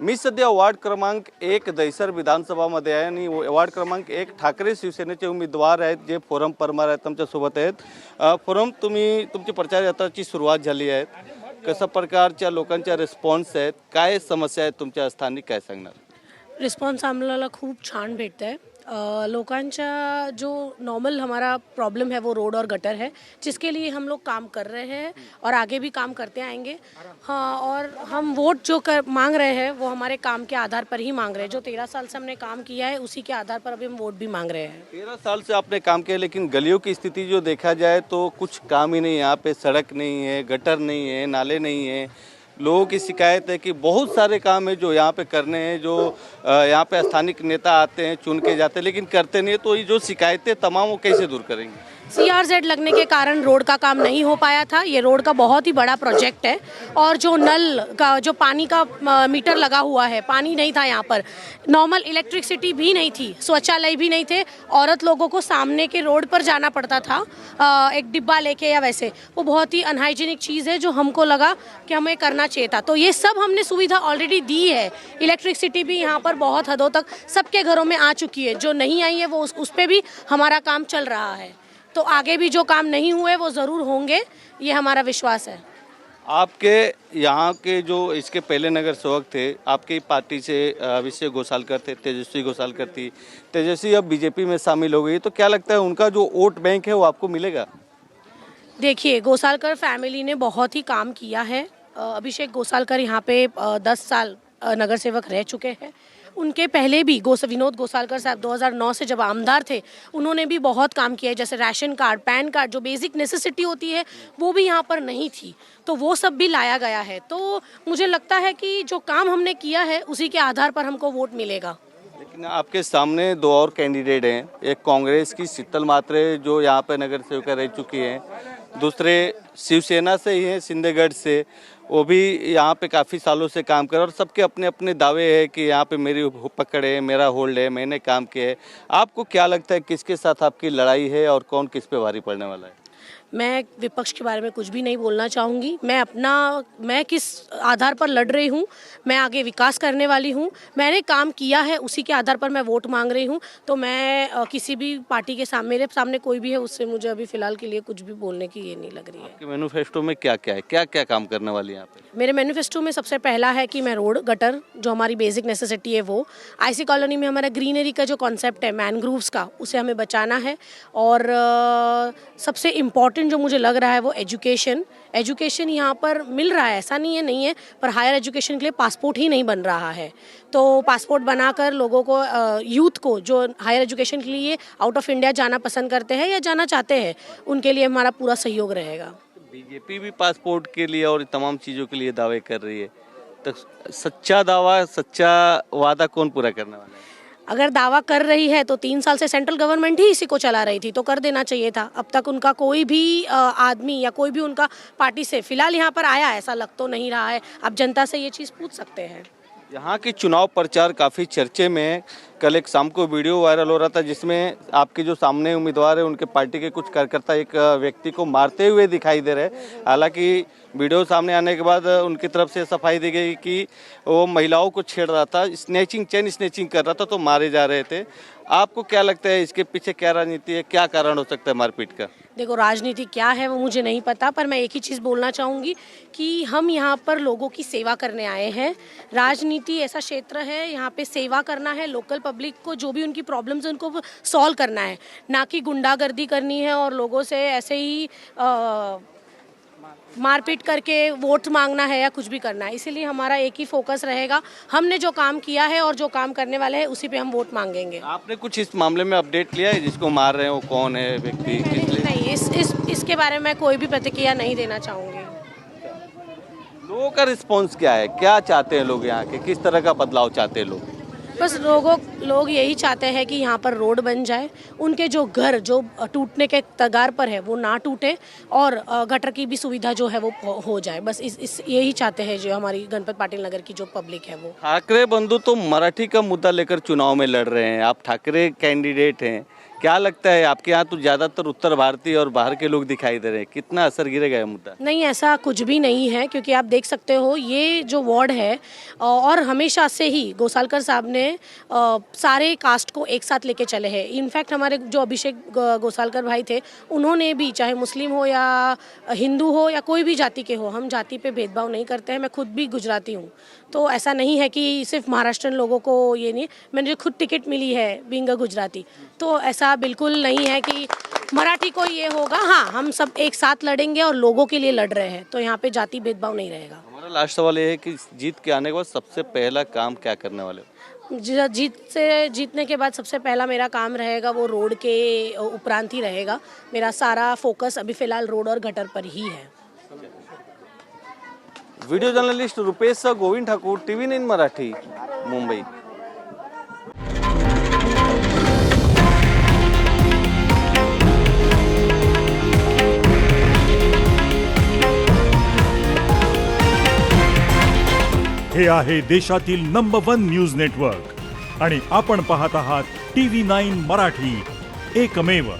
मी सध्या वार्ड क्रमांक 1 दहिसर विधानसभामध्ये आहे आणि वार्ड क्रमांक 1 ठाकरे शिवसेनेचे उमेदवार आहेत जे फोरम परमार आहेत आमच्यासोबत आहेत. फोरम तुमची प्रचार यात्राची सुरुवात झाली आहे. कशा प्रकारच्या लोकांच्या रिस्पॉन्स आहेत, काय समस्या आहेत तुमच्या स्थानिक, काय सांगणार? रिस्पॉन्स आम्हाला खूप छान भेटतं आहे. लोकांचा जो नॉर्मल हमारा प्रॉब्लम है वो रोड और गटर है, जिसके लिए हम लोग काम कर रहे हैं और आगे भी काम करते आएंगे. हाँ, और हम वोट जो मांग रहे हैं वो हमारे काम के आधार पर ही मांग रहे हैं. जो 13 साल से हमने काम किया है उसी के आधार पर अभी हम वोट भी मांग रहे हैं. 13 साल से आपने काम किया, लेकिन गलियों की स्थिति जो देखा जाए तो कुछ काम ही नहीं है. यहाँ पे सड़क नहीं है, गटर नहीं है, नाले नहीं है. लोगों की शिकायत है कि बहुत सारे काम है जो यहाँ पे करने हैं, जो यहाँ पे स्थानिक नेता आते हैं, चुन के जाते हैं, लेकिन करते नहीं है. तो ये जो शिकायतें तमाम वो कैसे दूर करेंगे? CRZ लगने के कारण रोड का काम नहीं हो पाया था. ये रोड का बहुत ही बड़ा प्रोजेक्ट है और जो नल का जो पानी का मीटर लगा हुआ है, पानी नहीं था यहाँ पर. नॉर्मल इलेक्ट्रिसिटी भी नहीं थी, शौचालय भी नहीं थे. औरत लोगों को सामने के रोड पर जाना पड़ता था एक डिब्बा लेके या वैसे. वो बहुत ही अनहाइजीनिक चीज़ है जो हमको लगा कि हमें करना चाहिए था. तो ये सब हमने सुविधा ऑलरेडी दी है. इलेक्ट्रिसिटी भी यहाँ पर बहुत हदों तक सबके घरों में आ चुकी है. जो नहीं आई है वो उस पर भी हमारा काम चल रहा है. तो आगे भी जो काम नहीं हुए वो ज़रूर होंगे, ये हमारा विश्वास है. आपके यहाँ के जो इसके पहले नगर सेवक थे, आपकी पार्टी से अभिषेक गोसालकर थे, तेजस्वी गोसालकर थी. तेजस्वी अब बीजेपी में शामिल हो गई, तो क्या लगता है उनका जो वोट बैंक है वो आपको मिलेगा? देखिए, गोसालकर फैमिली ने बहुत ही काम किया है. अभिषेक गोसालकर यहाँ पे 10 साल नगर सेवक रह चुके हैं. उनके पहले भी विनोद गोसालकर साहब 2009 से जब आमदार थे, उन्होंने भी बहुत काम किया है. जैसे राशन कार्ड, पैन कार्ड, जो बेसिक नेसेसिटी होती है वो भी यहाँ पर नहीं थी, तो वो सब भी लाया गया है. तो मुझे लगता है कि जो काम हमने किया है उसी के आधार पर हमको वोट मिलेगा. लेकिन आपके सामने दो और कैंडिडेट हैं. एक कांग्रेस की शीतल मात्रे जो यहाँ पे नगर सेविका रह चुकी हैं, दूसरे शिवसेना से ही हैं, सिंदेगढ़ से. वो भी यहाँ पे काफ़ी सालों से काम कर, और सबके अपने अपने दावे हैं कि यहाँ पे मेरी पकड़ है, मेरा होल्ड है, मैंने काम किया है. आपको क्या लगता है किसके साथ आपकी लड़ाई है और कौन किस पे भारी पड़ने वाला है? मैं विपक्ष के बारे में कुछ भी नहीं बोलना चाहूँगी. मैं किस आधार पर लड़ रही हूँ, मैं आगे विकास करने वाली हूँ. मैंने काम किया है, उसी के आधार पर मैं वोट मांग रही हूँ. तो मैं किसी भी पार्टी के सामने, मेरे सामने कोई भी है, उससे मुझे अभी फ़िलहाल के लिए कुछ भी बोलने की ये नहीं लग रही है. आपके मैनिफेस्टो में क्या क्या है, क्या क्या काम करने वाली है यहाँ पे? मेरे मैनिफेस्टो में सबसे पहला है कि मैं रोड, गटर, जो हमारी बेसिक नेसेसिटी है वो. IC कॉलोनी में हमारा ग्रीनरी का जो कॉन्सेप्ट है मैनग्रूव्स का, उसे हमें बचाना है. और सबसे इम्पॉर्टेंट जो मुझे लग रहा है वो एजुकेशन यहाँ पर मिल रहा है, ऐसा नहीं है, पर हायर एजुकेशन के लिए पासपोर्ट ही नहीं बन रहा है. तो पासपोर्ट बनाकर लोगों को, यूथ को जो हायर एजुकेशन के लिए आउट ऑफ इंडिया जाना पसंद करते हैं या जाना चाहते हैं, उनके लिए हमारा पूरा सहयोग रहेगा. बीजेपी भी पासपोर्ट के लिए और तमाम चीज़ों के लिए दावे कर रही है, तो सच्चा दावा, सच्चा वादा कौन पूरा करने वाला है? अगर दावा कर रही है तो 3 साल से सेंट्रल गवर्नमेंट ही इसी को चला रही थी, तो कर देना चाहिए था. अब तक उनका कोई भी आदमी या कोई भी उनका पार्टी से फिलहाल यहाँ पर आया ऐसा लग तो नहीं रहा है. आप जनता से ये चीज़ पूछ सकते हैं. यहाँ की चुनाव प्रचार काफ़ी चर्चे में है. कल एक शाम को वीडियो वायरल हो रहा था जिसमें आपके जो सामने उम्मीदवार है उनके पार्टी के कुछ कार्यकर्ता एक व्यक्ति को मारते हुए दिखाई दे रहे हैं. हालांकि वीडियो सामने आने के बाद उनकी तरफ से सफाई दी गई कि वो महिलाओं को छेड़ रहा था, चेन स्नैचिंग कर रहा था, तो मारे जा रहे थे. आपको क्या लगता है इसके पीछे क्या राजनीति है, क्या कारण हो सकता है मारपीट का? देखो, राजनीति क्या है वो मुझे नहीं पता, पर मैं एक ही चीज़ बोलना चाहूँगी कि हम यहाँ पर लोगों की सेवा करने आए हैं. राजनीति ऐसा क्षेत्र है, यहाँ पे सेवा करना है, लोकल पब्लिक को जो भी उनकी प्रॉब्लम्स है उनको सॉल्व करना है, ना कि गुंडागर्दी करनी है और लोगों से ऐसे ही मारपीट करके वोट मांगना है या कुछ भी करना है. इसीलिए हमारा एक ही फोकस रहेगा, हमने जो काम किया है और जो काम करने वाले हैं उसी पे हम वोट मांगेंगे. आपने कुछ इस मामले में अपडेट लिया है, जिसको मार रहे हैं वो कौन है व्यक्ति? नहीं, इसके बारे में कोई भी प्रतिक्रिया नहीं देना चाहूँगी. लोगों का रिस्पॉन्स क्या है, क्या चाहते हैं लोग यहाँ के, किस तरह का बदलाव चाहते हैं लोग? बस लोग यही चाहते हैं कि यहाँ पर रोड बन जाए, उनके जो घर जो टूटने के कगार पर है वो ना टूटे, और गटर की भी सुविधा जो है वो हो जाए. बस यही चाहते हैं जो हमारी गणपत पाटिल नगर की जो पब्लिक है वो. ठाकरे बंधु तो मराठी का मुद्दा लेकर चुनाव में लड़ रहे हैं, आप ठाकरे कैंडिडेट हैं, क्या लगता है आपके यहाँ तो ज़्यादातर उत्तर भारतीय और बाहर के लोग दिखाई दे रहे हैं, कितना असर गिरेगा ये मुद्दा? नहीं, ऐसा कुछ भी नहीं है, क्योंकि आप देख सकते हो ये जो वार्ड है और हमेशा से ही गोसालकर साहब ने सारे कास्ट को एक साथ लेके चले हैं। इनफैक्ट हमारे जो अभिषेक गोसालकर भाई थे, उन्होंने भी, चाहे मुस्लिम हो या हिंदू हो या कोई भी जाति के हो, हम जाति पे भेदभाव नहीं करते हैं। मैं खुद भी गुजराती हूँ, तो ऐसा नहीं है कि सिर्फ महाराष्ट्रन लोगों को ये नहीं। मैंने खुद टिकट मिली है बीइंग अ गुजराती, तो ऐसा बिल्कुल नहीं है कि मराठी को ये होगा। हाँ, हम सब एक साथ लड़ेंगे और लोगों के लिए लड़ रहे हैं, तो यहाँ पे जाति भेदभाव नहीं रहेगा। हमारा लास्ट सवाल ये है कि जीत के आने के बाद सबसे पहला काम क्या करने वाले हो? जीतने के बाद सबसे पहला मेरा काम रहेगा वो रोड के उपरांत ही रहेगा। मेरा सारा फोकस अभी फिलहाल रोड और गटर पर ही है। Video journalist Rupesh Govind Thakur, TV9 Marathi, Mumbai. हे आहे देशातील नंबर 1 न्यूज नेटवर्क आणि आपण पाहत आहात TV9 मराठी, एकमेव